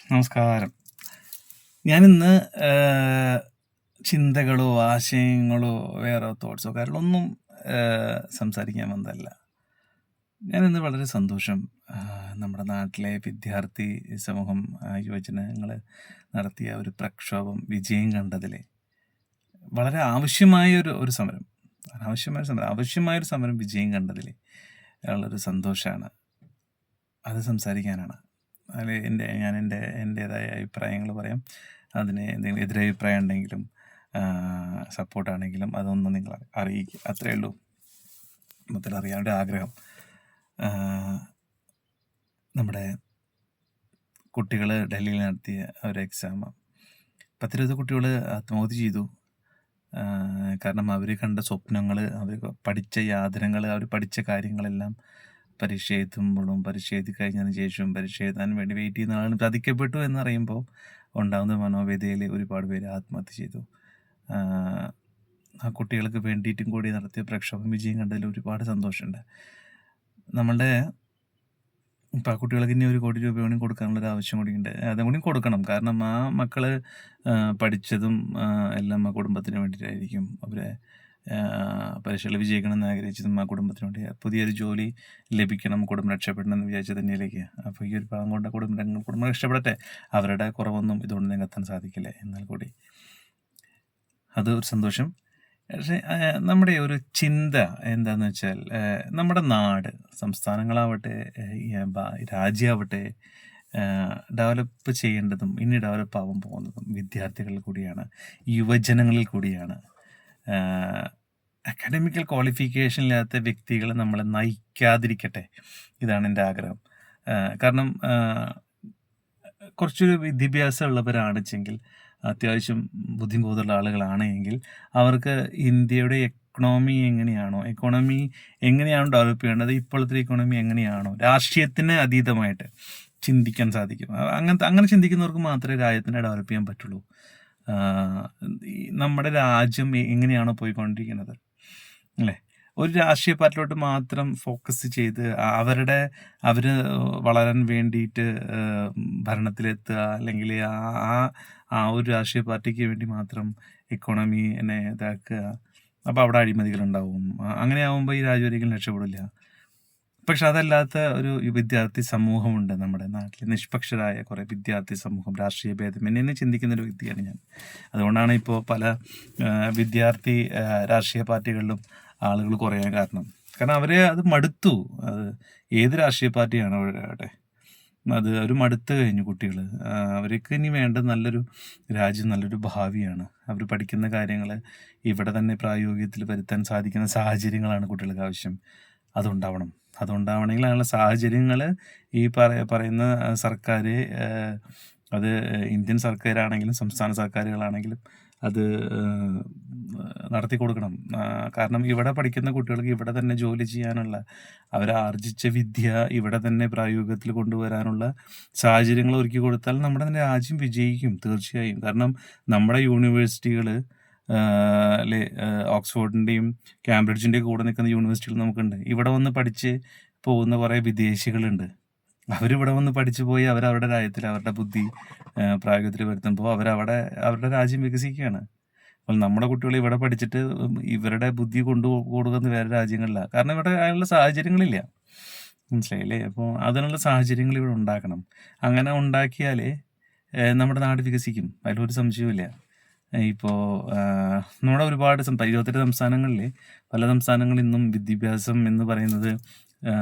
നമസ്കാരം. ഞാനിന്ന് ചിന്തകളോ ആശയങ്ങളോ വേറെ തോട്ട്സോ കാര്യങ്ങളൊന്നും സംസാരിക്കാൻ വന്നതല്ല. ഞാനിന്ന് വളരെ സന്തോഷം. നമ്മുടെ നാട്ടിലെ വിദ്യാർത്ഥി സമൂഹം, യുവജനങ്ങൾ നടത്തിയ ഒരു പ്രക്ഷോഭം വിജയം കണ്ടതിൽ വളരെ ആവശ്യമായൊരു സമരം, ആവശ്യമായൊരു സമരം വിജയം കണ്ടതിൽ ഉള്ളൊരു സന്തോഷമാണ്. അത് സംസാരിക്കാനാണ്. അതിൽ എൻ്റേതായ അഭിപ്രായങ്ങൾ പറയാം. അതിന് എന്തെങ്കിലും എതിരഭിപ്രായം ഉണ്ടെങ്കിലും സപ്പോർട്ടാണെങ്കിലും അതൊന്നും നിങ്ങൾ അറിയിക്കുക. അത്രയേ ഉള്ളൂ. മൊത്തത്തിൽ അറിയാനുള്ള ആഗ്രഹം. നമ്മുടെ കുട്ടികൾ ഡൽഹിയിൽ നടത്തിയ ഒരു എക്സാം 10-20 കുട്ടികൾ ആത്മഹത്യ ചെയ്തു. കാരണം അവർ കണ്ട സ്വപ്നങ്ങൾ, അവർ പഠിച്ച യാതനകൾ, അവർ പഠിച്ച കാര്യങ്ങളെല്ലാം പരീക്ഷ എഴുതുമ്പോഴും പരീക്ഷ എഴുതി കഴിഞ്ഞതിന് ശേഷവും പരീക്ഷ എഴുതാൻ വേണ്ടി വെയിറ്റ് ചെയ്യുന്ന ആളുകൾ ചതിക്കപ്പെട്ടു എന്നറിയുമ്പോൾ ഉണ്ടാകുന്ന മനോവേദനയിൽ ഒരുപാട് പേര് ആത്മഹത്യ ചെയ്തു. ആ കുട്ടികൾക്ക് വേണ്ടിയിട്ടും കൂടി നടത്തിയ പ്രക്ഷോഭം വിജയം കണ്ടതിൽ ഒരുപാട് സന്തോഷമുണ്ട്. നമ്മളുടെ ഇപ്പം ആ കുട്ടികൾക്ക് ഇനി 1 കോടി രൂപ കൂടി കൊടുക്കാനുള്ളൊരു ആവശ്യം കൂടി ഉണ്ട്. അതും കൂടി കൊടുക്കണം. കാരണം ആ മക്കൾ പഠിച്ചതും എല്ലാം ആ കുടുംബത്തിന് വേണ്ടിയിട്ടായിരിക്കും. അവരെ പരീക്ഷയിൽ വിജയിക്കണമെന്ന് ആഗ്രഹിച്ചതും ആ കുടുംബത്തിന് വേണ്ടി. പുതിയൊരു ജോലി ലഭിക്കണം, കുടുംബം രക്ഷപ്പെടണം എന്ന് വിചാരിച്ച തന്നെയിലേക്ക്. അപ്പോൾ ഈ ഒരു പാവം കൊണ്ട് കുടുംബം രക്ഷപ്പെടട്ടെ. അവരുടെ കുറവൊന്നും ഇതുകൊണ്ട് നികത്താൻ സാധിക്കില്ല. എന്നാൽ കൂടി അത് ഒരു സന്തോഷം. പക്ഷേ നമ്മുടെ ഒരു ചിന്ത എന്താണെന്ന് വെച്ചാൽ, നമ്മുടെ നാട്, സംസ്ഥാനങ്ങളാവട്ടെ, രാജ്യമാവട്ടെ, ഡെവലപ്പ് ചെയ്യേണ്ടതും ഇനി ഡെവലപ്പ് ആവാൻ പോകുന്നതും വിദ്യാർത്ഥികളിൽ കൂടിയാണ്, യുവജനങ്ങളിൽ കൂടിയാണ്. അക്കാഡമിക്കൽ ക്വാളിഫിക്കേഷൻ ഇല്ലാത്ത വ്യക്തികൾ നമ്മളെ നയിക്കാതിരിക്കട്ടെ, ഇതാണ് എൻ്റെ ആഗ്രഹം. കാരണം കുറച്ചൊരു വിദ്യാഭ്യാസം ഉള്ളവരാണെച്ചെങ്കിൽ, അത്യാവശ്യം ബുദ്ധിബോധമുള്ള ആളുകളാണെങ്കിൽ അവർക്ക് ഇന്ത്യയുടെ എക്കണോമി എങ്ങനെയാണോ ഡെവലപ്പ് ചെയ്യേണ്ടത്, ഇപ്പോഴത്തെ ഇക്കോണമി എങ്ങനെയാണോ രാഷ്ട്രീയത്തിന് അതീതമായിട്ട് ചിന്തിക്കാൻ സാധിക്കും. അങ്ങനെ ചിന്തിക്കുന്നവർക്ക് മാത്രമേ രാജ്യത്തിനെ ഡെവലപ്പ് ചെയ്യാൻ പറ്റുള്ളൂ. നമ്മുടെ രാജ്യം എങ്ങനെയാണോ പോയിക്കൊണ്ടിരിക്കുന്നത് അല്ലേ, ഒരു രാഷ്ട്രീയ പാർട്ടിയിലോട്ട് മാത്രം ഫോക്കസ് ചെയ്ത് അവർ വളരാൻ വേണ്ടിയിട്ട് ഭരണത്തിലെത്തുക, അല്ലെങ്കിൽ ആ ഒരു രാഷ്ട്രീയ പാർട്ടിക്ക് വേണ്ടി മാത്രം ഇക്കോണമിനെ ഇതാക്കുക. അപ്പോൾ അവിടെ അഴിമതികളുണ്ടാവും. അങ്ങനെ ആകുമ്പോൾ ഈ രാജ്യം ഒരിക്കലും രക്ഷപ്പെടില്ല. പക്ഷെ അതല്ലാത്ത ഒരു വിദ്യാർത്ഥി സമൂഹമുണ്ട് നമ്മുടെ നാട്ടിൽ. നിഷ്പക്ഷരായ കുറേ വിദ്യാർത്ഥി സമൂഹം, രാഷ്ട്രീയ ഭേദമന്യേ ചിന്തിക്കുന്ന ഒരു വ്യക്തിയാണ് ഞാൻ. അതുകൊണ്ടാണ് ഇപ്പോൾ പല വിദ്യാർത്ഥി രാഷ്ട്രീയ പാർട്ടികളിലും ആളുകൾ കുറയാൻ കാരണം. അവരെ അത് മടുത്തു. അത് ഏത് രാഷ്ട്രീയ പാർട്ടിയാണോ ആവട്ടെ, അത് ഒരു മടുത്ത് കഴിഞ്ഞു കുട്ടികൾ. അവർക്ക് ഇനി വേണ്ട നല്ലൊരു രാജ്യം, നല്ലൊരു ഭാവിയാണ്. അവർ പഠിക്കുന്ന കാര്യങ്ങൾ ഇവിടെ തന്നെ പ്രായോഗികത്തിൽ വരുത്താൻ സാധിക്കുന്ന സാഹചര്യങ്ങളാണ് കുട്ടികൾക്ക് ആവശ്യം. അതുണ്ടാവണമെങ്കിൽ അതിനുള്ള സാഹചര്യങ്ങൾ ഈ പറയുന്ന സർക്കാർ, അത് ഇന്ത്യൻ സർക്കാരാണെങ്കിലും സംസ്ഥാന സർക്കാരുകളാണെങ്കിലും അത് നടത്തി കൊടുക്കണം. കാരണം ഇവിടെ പഠിക്കുന്ന കുട്ടികൾക്ക് ഇവിടെ തന്നെ ജോലി ചെയ്യാനുള്ള, അവരാർജിച്ച വിദ്യ ഇവിടെ തന്നെ പ്രായോഗികത്തിൽ കൊണ്ടുവരാനുള്ള സാഹചര്യങ്ങൾ ഒരുക്കി കൊടുത്താൽ നമ്മുടെ തന്നെ രാജ്യം വിജയിക്കും തീർച്ചയായും. കാരണം നമ്മുടെ യൂണിവേഴ്സിറ്റികൾ, അല്ലെ, ഓക്സ്ഫോർഡിൻ്റെയും കാംബ്രിഡ്ജിൻ്റെയും കൂടെ നിൽക്കുന്ന യൂണിവേഴ്സിറ്റികൾ നമുക്കുണ്ട്. ഇവിടെ വന്ന് പഠിച്ച് പോകുന്ന കുറേ വിദേശികളുണ്ട്. അവരിവിടെ വന്ന് പഠിച്ചു പോയി അവരവരുടെ രാജ്യത്തിൽ അവരുടെ ബുദ്ധി പ്രായോഗികത്തിൽ വരുത്തുമ്പോൾ അവരുടെ രാജ്യം വികസിക്കുകയാണ്. അപ്പോൾ നമ്മുടെ കുട്ടികൾ ഇവിടെ പഠിച്ചിട്ട് ഇവരുടെ ബുദ്ധി കൊടുക്കുന്നത് വേറെ രാജ്യങ്ങളിലാണ്. കാരണം ഇവിടെ അതിനുള്ള സാഹചര്യങ്ങളില്ല. മനസ്സിലായില്ലേ? അപ്പോൾ അതിനുള്ള സാഹചര്യങ്ങൾ ഇവിടെ ഉണ്ടാക്കണം. അങ്ങനെ ഉണ്ടാക്കിയാലേ നമ്മുടെ നാട് വികസിക്കും. അതിലൊരു സംശയവുമില്ല. ഇപ്പോൾ നമ്മുടെ ഒരുപാട് 28 സംസ്ഥാനങ്ങളിൽ പല സംസ്ഥാനങ്ങളിൽ ഇന്നും വിദ്യാഭ്യാസം എന്ന് പറയുന്നത്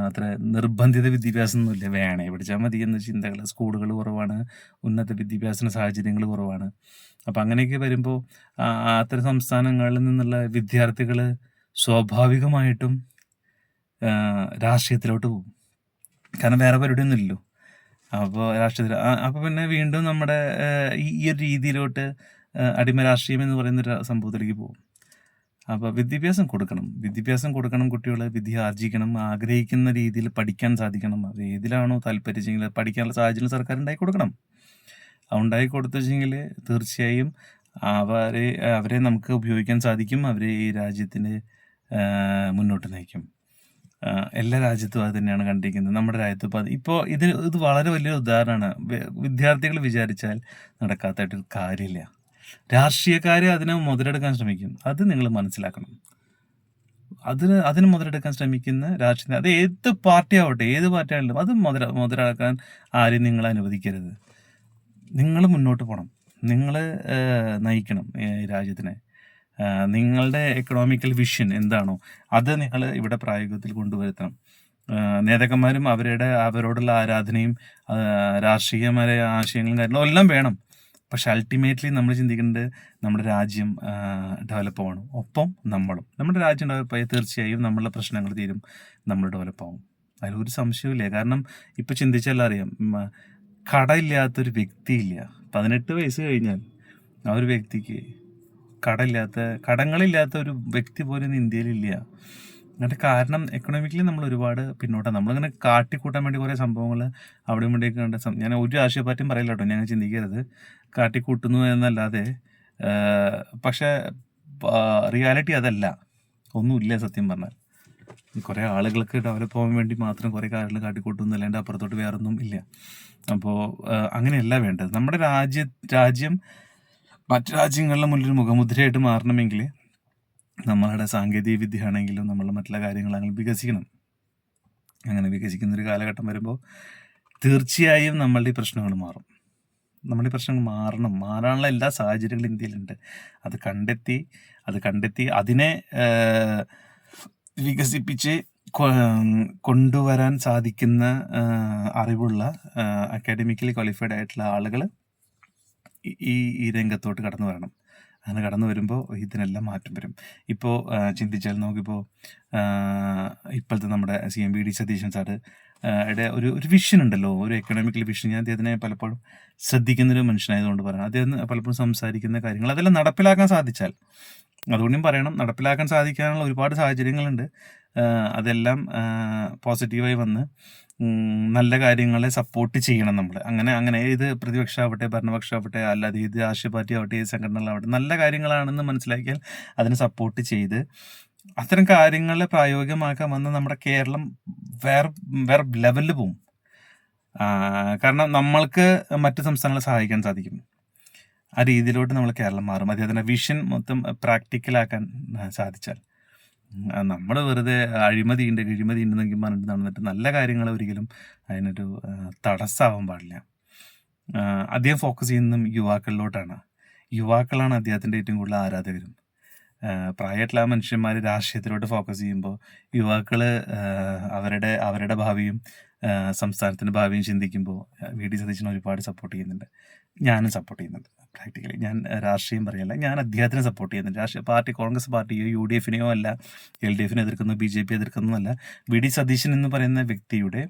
അത്ര നിർബന്ധിത വിദ്യാഭ്യാസം ഒന്നുമില്ല. വേണേ പഠിച്ചാൽ മതി എന്ന ചിന്തകൾ, സ്കൂളുകൾ കുറവാണ്, ഉന്നത വിദ്യാഭ്യാസ സാഹചര്യങ്ങൾ കുറവാണ്. അപ്പം അങ്ങനെയൊക്കെ വരുമ്പോൾ അത്തരം സംസ്ഥാനങ്ങളിൽ നിന്നുള്ള വിദ്യാർത്ഥികൾ സ്വാഭാവികമായിട്ടും രാഷ്ട്രീയത്തിലോട്ട് പോകും. കാരണം വേറെ പരിപാടിയൊന്നും ഇല്ലല്ലോ. അപ്പോൾ രാഷ്ട്രീയത്തിൽ അപ്പോൾ പിന്നെ വീണ്ടും നമ്മുടെ ഈ ഒരു രീതിയിലോട്ട് അടിമ രാഷ്ട്രീയം എന്ന് പറയുന്നൊരു സംഭവത്തിലേക്ക് പോകും. അപ്പോൾ വിദ്യാഭ്യാസം കൊടുക്കണം. കുട്ടികൾ വിദ്യ ആർജിക്കണം, ആഗ്രഹിക്കുന്ന രീതിയിൽ പഠിക്കാൻ സാധിക്കണം. അത് ഏതിലാണോ താല്പര്യമെങ്കിൽ പഠിക്കാനുള്ള സാഹചര്യം സർക്കാർ ഉണ്ടാക്കി കൊടുക്കണം. ഉണ്ടാക്കി കൊടുത്തെങ്കിൽ തീർച്ചയായും അവരെ നമുക്ക് ഉപയോഗിക്കാൻ സാധിക്കും. അവരെ ഈ രാജ്യത്തിന് മുന്നോട്ട് നയിക്കും. എല്ലാ രാജ്യത്തും അത് തന്നെയാണ് കണ്ടിരിക്കുന്നത്. നമ്മുടെ രാജ്യത്ത് ഇപ്പോൾ ഇത് വളരെ വലിയൊരു ഉദാഹരണമാണ്. വിദ്യാർത്ഥികൾ വിചാരിച്ചാൽ നടക്കാത്തതായിട്ടൊരു കാര്യമില്ല. രാഷ്ട്രീയക്കാർ അതിനെ മുതലെടുക്കാൻ ശ്രമിക്കും. അത് നിങ്ങൾ മനസ്സിലാക്കണം. അതിന് മുതലെടുക്കാൻ ശ്രമിക്കുന്ന രാഷ്ട്രീയ, അത് ഏത് പാർട്ടി ആവട്ടെ, ഏത് പാർട്ടി ആണെങ്കിലും അത് മുതലെടുക്കാൻ ആരും നിങ്ങൾ അനുവദിക്കരുത്. നിങ്ങൾ മുന്നോട്ട് പോകണം. നിങ്ങൾ നയിക്കണം രാജ്യത്തിനെ. നിങ്ങളുടെ എക്കണോമിക്കൽ വിഷൻ എന്താണോ അത് നിങ്ങൾ ഇവിടെ പ്രായോഗികത്തിൽ കൊണ്ടുവരുത്തണം. നേതാക്കന്മാരും അവരോടുള്ള ആരാധനയും രാഷ്ട്രീയമായ ആശയങ്ങളും കാര്യങ്ങളും എല്ലാം വേണം. പക്ഷെ അൾട്ടിമേറ്റ്ലി നമ്മൾ ചിന്തിക്കേണ്ടത് നമ്മുടെ രാജ്യം ഡെവലപ്പ് ആവണം. ഒപ്പം നമ്മുടെ രാജ്യം ഡെവലപ്പായി തീർച്ചയായും നമ്മളുടെ പ്രശ്നങ്ങൾ തീരും, നമ്മൾ ഡെവലപ്പാവും. അതിലൊരു സംശയമില്ല. കാരണം ഇപ്പോൾ ചിന്തിച്ചാൽ അറിയാം, കടയില്ലാത്തൊരു വ്യക്തിയില്ല. 18 വയസ്സ് കഴിഞ്ഞാൽ ആ ഒരു വ്യക്തിക്ക് കടങ്ങളില്ലാത്ത ഒരു വ്യക്തി പോലും ഇന്ന് ഇന്ത്യയിലില്ല. അതിൻ്റെ കാരണം എക്കണോമിക്കലി നമ്മൾ ഒരുപാട് പിന്നോട്ടാണ്. നമ്മളിങ്ങനെ കാട്ടിക്കൂട്ടാൻ വേണ്ടി കുറേ സംഭവങ്ങൾ അവിടെ ഇവിടെയൊക്കെ കണ്ട ഞാൻ ഒരു രാഷ്ട്രീയ പാർട്ടിയും പറയില്ല കേട്ടോ, ഞങ്ങൾ ചിന്തിക്കരുത്. കാട്ടിക്കൂട്ടുന്നു എന്നല്ലാതെ പക്ഷേ റിയാലിറ്റി അതല്ല. ഒന്നുമില്ല സത്യം പറഞ്ഞാൽ. കുറേ ആളുകൾക്ക് ഡെവലപ്പ് ആവാൻ വേണ്ടി മാത്രം കുറേ കാര്യങ്ങൾ കാട്ടിക്കൂട്ടുന്നു, അല്ലാണ്ട് അപ്പുറത്തോട്ട് വേറൊന്നും ഇല്ല. അപ്പോൾ അങ്ങനെയല്ല വേണ്ടത്. നമ്മുടെ രാജ്യം മറ്റു രാജ്യങ്ങളുടെ മുന്നിൽ മുഖമുദ്രയായിട്ട് മാറണമെങ്കിൽ നമ്മളുടെ സാങ്കേതിക വിദ്യ ആണെങ്കിലും നമ്മളുടെ മറ്റുള്ള കാര്യങ്ങളാണെങ്കിലും വികസിക്കണം. അങ്ങനെ വികസിക്കുന്നൊരു കാലഘട്ടം വരുമ്പോൾ തീർച്ചയായും നമ്മളുടെ ഈ പ്രശ്നങ്ങൾ മാറും. നമ്മുടെ ഈ പ്രശ്നങ്ങൾ മാറാനുള്ള എല്ലാ സാഹചര്യങ്ങളും ഇന്ത്യയിലുണ്ട്. അത് കണ്ടെത്തി അതിനെ വികസിപ്പിച്ച് കൊണ്ടുവരാൻ സാധിക്കുന്ന അറിവുള്ള അക്കാഡമിക്കലി ക്വാളിഫൈഡ് ആയിട്ടുള്ള ആളുകൾ ഈ രംഗത്തോട്ട് കടന്നു വരണം. അങ്ങനെ കടന്നു വരുമ്പോൾ ഇതിനെല്ലാം മാറ്റം വരും. ഇപ്പോൾ ചിന്തിച്ചാൽ നമുക്കിപ്പോൾ ഇപ്പോഴത്തെ നമ്മുടെ CM VD സതീശൻ സാറ് ഒരു വിഷൻ ഉണ്ടല്ലോ, ഒരു എക്കണോമിക്കൽ വിഷൻ. ഞാൻ അദ്ദേഹത്തിനെ പലപ്പോഴും ശ്രദ്ധിക്കുന്നൊരു മനുഷ്യനായതുകൊണ്ട് പറയാം. അദ്ദേഹം പലപ്പോഴും സംസാരിക്കുന്ന കാര്യങ്ങൾ അതെല്ലാം നടപ്പിലാക്കാൻ സാധിച്ചാൽ, അതുകൊണ്ടും പറയണം, നടപ്പിലാക്കാൻ സാധിക്കാനുള്ള ഒരുപാട് സാഹചര്യങ്ങളുണ്ട്. അതെല്ലാം പോസിറ്റീവായി വന്ന് നല്ല കാര്യങ്ങളെ സപ്പോർട്ട് ചെയ്യണം നമ്മൾ. അങ്ങനെ ഏത് പ്രതിപക്ഷമാവട്ടെ ഭരണപക്ഷമാവട്ടെ അല്ലാതെ ഏത് രാഷ്ട്രീയ പാർട്ടി ആവട്ടെ ഏത് സംഘടനകളാവട്ടെ നല്ല കാര്യങ്ങളാണെന്ന് മനസ്സിലാക്കിയാൽ അതിനെ സപ്പോർട്ട് ചെയ്ത് അത്തരം കാര്യങ്ങളെ പ്രായോഗികമാക്കാൻ വന്ന് നമ്മുടെ കേരളം വേറെ ലെവലിൽ പോവും. കാരണം നമ്മൾക്ക് മറ്റു സംസ്ഥാനങ്ങളെ സഹായിക്കാൻ സാധിക്കും. ആ രീതിയിലോട്ട് നമ്മൾ കേരളം മാറും. അദ്ദേഹത്തിൻ്റെ വിഷൻ മൊത്തം പ്രാക്ടിക്കലാക്കാൻ സാധിച്ചാൽ. നമ്മൾ വെറുതെ കിഴിമതിയുണ്ടെന്നൊക്കെ പറഞ്ഞിട്ട് നടന്നിട്ട് നല്ല കാര്യങ്ങൾ ഒരിക്കലും അതിനൊരു തടസ്സമാവാൻ പാടില്ല. അദ്ദേഹം ഫോക്കസ് ചെയ്യുന്നതും യുവാക്കളിലോട്ടാണ്. യുവാക്കളാണ് അദ്ദേഹത്തിൻ്റെ ഏറ്റവും കൂടുതൽ ആരാധകരും. പ്രായമായിട്ടുള്ള മനുഷ്യന്മാർ രാഷ്ട്രീയത്തിലോട്ട് ഫോക്കസ് ചെയ്യുമ്പോൾ യുവാക്കൾ അവരുടെ ഭാവിയും സംസ്ഥാനത്തിൻ്റെ ഭാവിയും ചിന്തിക്കുമ്പോൾ VD സതീശനെ ഒരുപാട് സപ്പോർട്ട് ചെയ്യുന്നുണ്ട്. ഞാനും സപ്പോർട്ട് ചെയ്യുന്നുണ്ട്. പ്രാക്ടിക്കലി ഞാൻ രാഷ്ട്രീയം പറയല്ല, ഞാൻ അദ്ദേഹത്തിനെ സപ്പോർട്ട് ചെയ്യുന്നുണ്ട്. രാഷ്ട്രീയ പാർട്ടി കോൺഗ്രസ് പാർട്ടിയോ UDFനെയോ അല്ല, LDFനെ എതിർക്കുന്നു, BJP എതിർക്കുന്നതല്ല. VD സതീശൻ എന്ന് പറയുന്ന വ്യക്തിയുടെ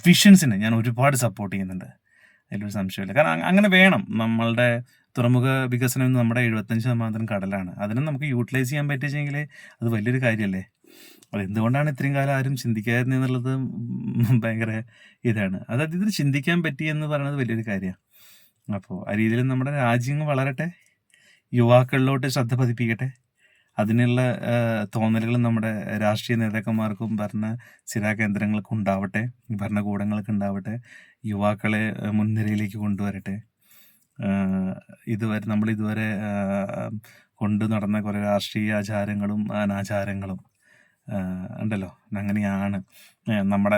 വിഷൻസിനെ ഞാൻ ഒരുപാട് സപ്പോർട്ട് ചെയ്യുന്നുണ്ട്. അതിലൊരു സംശയമില്ല. കാരണം അങ്ങനെ വേണം. നമ്മളുടെ തുറമുഖ വികസനം നമ്മുടെ 75% കടലാണ്. അതിനെ നമുക്ക് യൂട്ടിലൈസ് ചെയ്യാൻ പറ്റിയെങ്കിൽ അത് വലിയൊരു കാര്യമല്ലേ. അതെന്തുകൊണ്ടാണ് ഇത്രയും കാലം ആരും ചിന്തിക്കാതിരുന്നത് ഭയങ്കര ഇതാണ്. അതായത് ഇതിൽ ചിന്തിക്കാൻ പറ്റിയെന്ന് പറയുന്നത് വലിയൊരു കാര്യമാണ്. അപ്പോൾ ആ രീതിയിൽ നമ്മുടെ രാജ്യം വളരട്ടെ, യുവാക്കളിലോട്ട് ശ്രദ്ധ പതിപ്പിക്കട്ടെ. അതിനുള്ള തോന്നലുകൾ നമ്മുടെ രാഷ്ട്രീയ നേതാക്കന്മാർക്കും ഭരണസിരാ കേന്ദ്രങ്ങൾക്കും ഉണ്ടാവട്ടെ, ഭരണകൂടങ്ങൾക്ക് ഉണ്ടാവട്ടെ. യുവാക്കളെ മുൻനിരയിലേക്ക് കൊണ്ടുവരട്ടെ. നമ്മളിതുവരെ കൊണ്ടു നടന്ന കുറേ രാഷ്ട്രീയ ആചാരങ്ങളും അനാചാരങ്ങളും ഉണ്ടല്ലോ, അങ്ങനെയാണ് നമ്മുടെ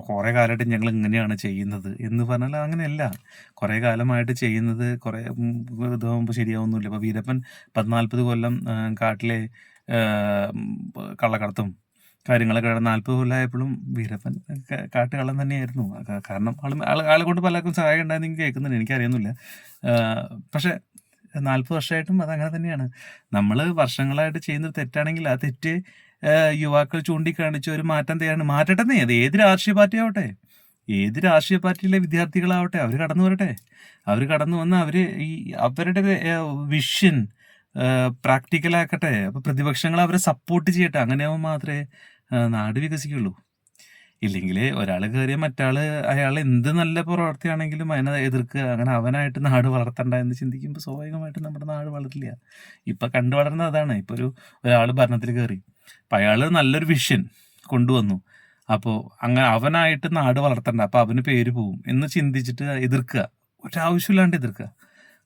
കുറേ കാലമായിട്ട് ഞങ്ങൾ ഇങ്ങനെയാണ് ചെയ്യുന്നത് എന്ന് പറഞ്ഞാൽ അങ്ങനെയല്ല. കുറേ കാലമായിട്ട് ചെയ്യുന്നത് കുറേ ഇതാകുമ്പോൾ ശരിയാവുന്നില്ല. ഇപ്പോൾ വീരപ്പൻ 14 കൊല്ലം കാട്ടിലെ കള്ളക്കടത്തും കാര്യങ്ങളൊക്കെ 40 കൊല്ലമായപ്പോഴും വീരപ്പൻ കാട്ടുകള്ളൻ തന്നെയായിരുന്നു. കാരണം ആളെ കൊണ്ട് പലർക്കും സഹായം ഉണ്ടായെന്ന് എനിക്ക് കേൾക്കുന്നുണ്ട്, എനിക്കറിയുന്നില്ല. പക്ഷേ 40 വർഷമായിട്ടും അതങ്ങനെ തന്നെയാണ്. നമ്മൾ വർഷങ്ങളായിട്ട് ചെയ്യുന്നത് തെറ്റാണെങ്കിൽ ആ തെറ്റ് യുവാക്കൾ ചൂണ്ടിക്കാണിച്ച് ഒരു മാറ്റം തയ്യാറാണ്. മാറ്റട്ടെന്നേ, അത് ഏത് രാഷ്ട്രീയ പാർട്ടി ആവട്ടെ, ഏത് രാഷ്ട്രീയ പാർട്ടിയിലെ വിദ്യാർത്ഥികളാവട്ടെ, അവർ കടന്നു വരട്ടെ. അവർ കടന്നു വന്ന് അവരുടെ വിഷൻ പ്രാക്ടിക്കലാക്കട്ടെ. അപ്പോൾ പ്രതിപക്ഷങ്ങൾ അവരെ സപ്പോർട്ട് ചെയ്യട്ടെ. അങ്ങനെയാവുമ്പോൾ മാത്രമേ നാട് വികസിക്കുള്ളൂ. ഇല്ലെങ്കിൽ ഒരാൾ കയറിയ അയാൾ എന്ത് നല്ല പ്രവർത്തിയാണെങ്കിലും അതിനെ എതിർക്കുക, അങ്ങനെ അവനായിട്ട് നാട് വളർത്തണ്ട എന്ന് ചിന്തിക്കുമ്പോൾ സ്വാഭാവികമായിട്ടും നമ്മുടെ നാട് വളരില്ല. ഇപ്പം വളർന്നത് അതാണ്. ഇപ്പോൾ ഒരാൾ ഭരണത്തിൽ കയറി, അപ്പം അയാൾ നല്ലൊരു വിഷൻ കൊണ്ടുവന്നു. അപ്പോൾ അങ്ങനെ അവനായിട്ട് നാട് വളർത്തണ്ട, അപ്പോൾ അവന് പേര് പോവും എന്ന് ചിന്തിച്ചിട്ട് എതിർക്കുക. ഒരാവശ്യമില്ലാണ്ട് എതിർക്കുക.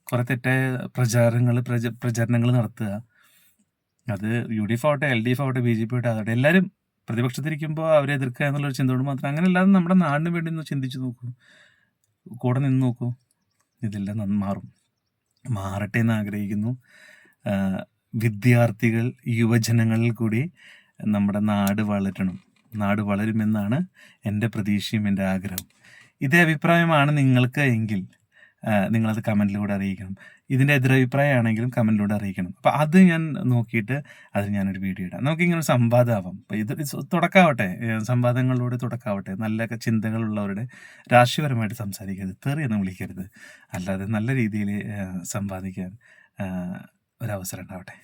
കുറെ തെറ്റായ പ്രചരണങ്ങൾ നടത്തുക. അത് UDF ആവട്ടെ, LDF ആവട്ടെ, BJP ആവട്ടെ, അതോടെ എല്ലാവരും പ്രതിപക്ഷത്തിരിക്കുമ്പോൾ അവരെ എതിർക്കുക എന്നുള്ളൊരു ചിന്തയോട് മാത്രം. അങ്ങനെ അല്ലാതെ നമ്മുടെ നാടിന് വേണ്ടി ഒന്ന് ചിന്തിച്ച് നോക്കൂ, കൂടെ നിന്ന് നോക്കൂ, ഇതെല്ലാം മാറട്ടെ എന്ന് ആഗ്രഹിക്കുന്നു. വിദ്യാർത്ഥികൾ, യുവജനങ്ങളിൽ കൂടി നമ്മുടെ നാട് വളരുമെന്നാണ് എൻ്റെ പ്രതീക്ഷയും എൻ്റെ ആഗ്രഹവും. ഇതേ അഭിപ്രായമാണ് നിങ്ങൾക്ക് എങ്കിൽ നിങ്ങളത് കമൻറ്റിലൂടെ അറിയിക്കണം. ഇതിൻ്റെ എതിരഭിപ്രായമാണെങ്കിലും കമൻറ്റിലൂടെ അറിയിക്കണം. അപ്പോൾ അത് ഞാൻ നോക്കിയിട്ട് അതിന് ഞാനൊരു വീഡിയോ ഇടാം. നമുക്കിങ്ങനെ ഒരു സംവാദമാവാം. അപ്പോൾ ഇത് തുടക്കമാവട്ടെ, സംവാദങ്ങളിലൂടെ തുടക്കമാവട്ടെ. നല്ല ചിന്തകളുള്ളവരുടെ രാഷ്ട്രീയപരമായിട്ട് സംസാരിക്കരുത്, തെറിയൊന്നും വിളിക്കരുത്, അല്ലാതെ നല്ല രീതിയിൽ സംവാദിക്കാൻ ഒരവസരം ഉണ്ടാവട്ടെ.